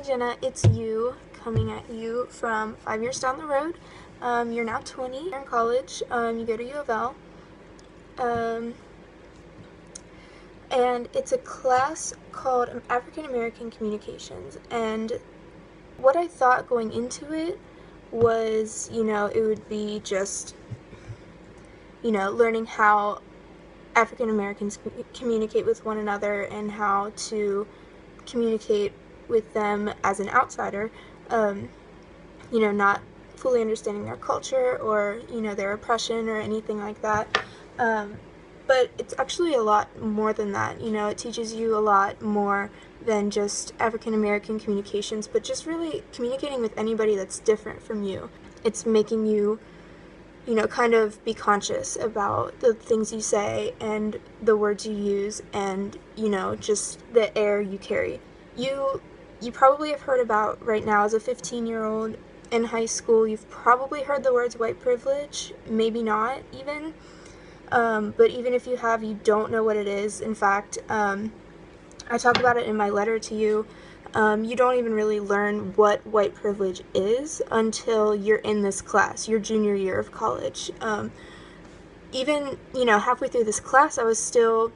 Jenna, it's you coming at you from 5 years down the road. You're now 20, you're in college, you go to U of L, and it's a class called African American Communications, and what I thought going into it was, it would be just, learning how African Americans communicate with one another and how to communicate with them as an outsider, not fully understanding their culture or, their oppression or anything like that. But it's actually a lot more than that. It teaches you a lot more than just African American communications, but just really communicating with anybody that's different from you. It's making you, kind of be conscious about the things you say and the words you use and, just the air you carry. You probably have heard about right now as a 15-year-old in high school, you've probably heard the words white privilege, maybe not even, but even if you have, you don't know what it is. In fact, I talk about it in my letter to you. You don't even really learn what white privilege is until you're in this class, your junior year of college. Even, halfway through this class, I was still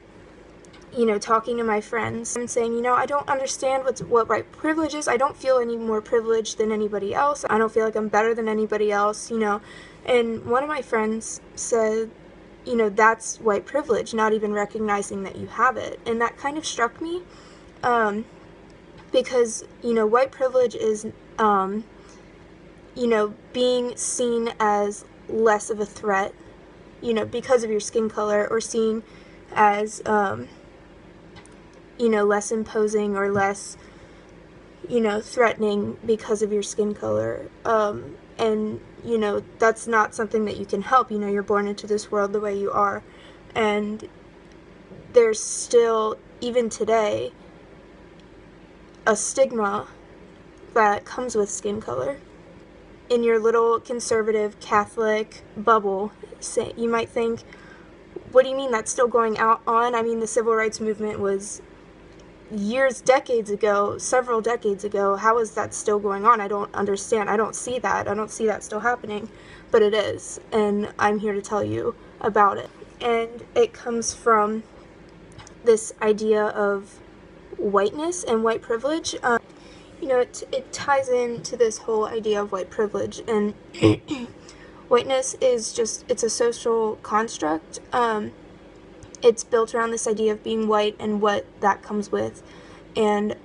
talking to my friends and saying, I don't understand what white privilege is. I don't feel any more privileged than anybody else. I don't feel like I'm better than anybody else, And one of my friends said, that's white privilege, not even recognizing that you have it. And that kind of struck me, because, white privilege is, being seen as less of a threat, because of your skin color, or seen as, less imposing or less, threatening because of your skin color. And, that's not something that you can help. You're born into this world the way you are. And there's still, even today, a stigma that comes with skin color. In your little conservative Catholic bubble, you might think, what do you mean that's still going on? I mean, the civil rights movement was decades ago, several decades ago. How is that still going on? I don't understand. I don't see that still happening, but it is, and I'm here to tell you about it. And it comes from this idea of whiteness and white privilege. It ties into this whole idea of white privilege, and whiteness is it's a social construct. It's built around this idea of being white and what that comes with, and,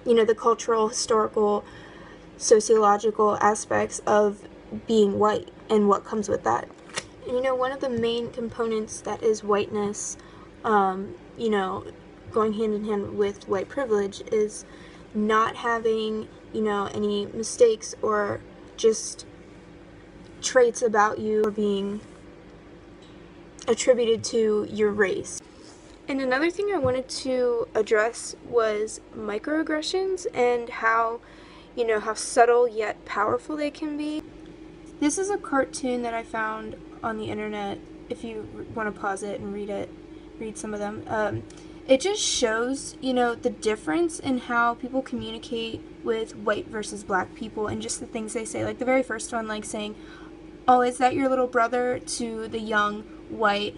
the cultural, historical, sociological aspects of being white and what comes with that. And, one of the main components that is whiteness, going hand in hand with white privilege, is not having, any mistakes or just traits about you or being attributed to your race. And another thing I wanted to address was microaggressions and how, how subtle yet powerful they can be. This is a cartoon that I found on the internet, if you want to pause it and read some of them. It just shows, the difference in how people communicate with white versus black people and just the things they say. Like the very first one, like saying, "Oh, is that your little brother?" to the young white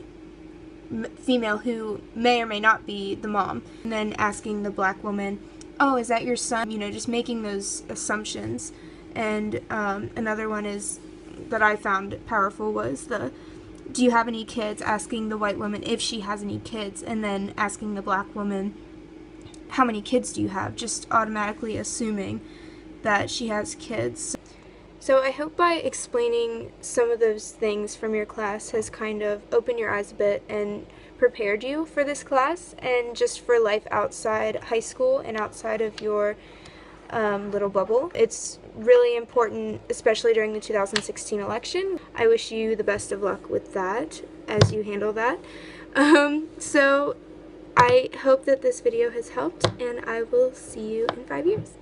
female who may or may not be the mom, and then asking the black woman, "Oh, is that your son?" Just making those assumptions. And another one is that I found powerful was "Do you have any kids?" asking the white woman if she has any kids, and then asking the black woman, "How many kids do you have?" Just automatically assuming that she has kids. So I hope by explaining some of those things from your class has kind of opened your eyes a bit and prepared you for this class and just for life outside high school and outside of your little bubble. It's really important, especially during the 2016 election. I wish you the best of luck with that as you handle that. So I hope that this video has helped, and I will see you in 5 years.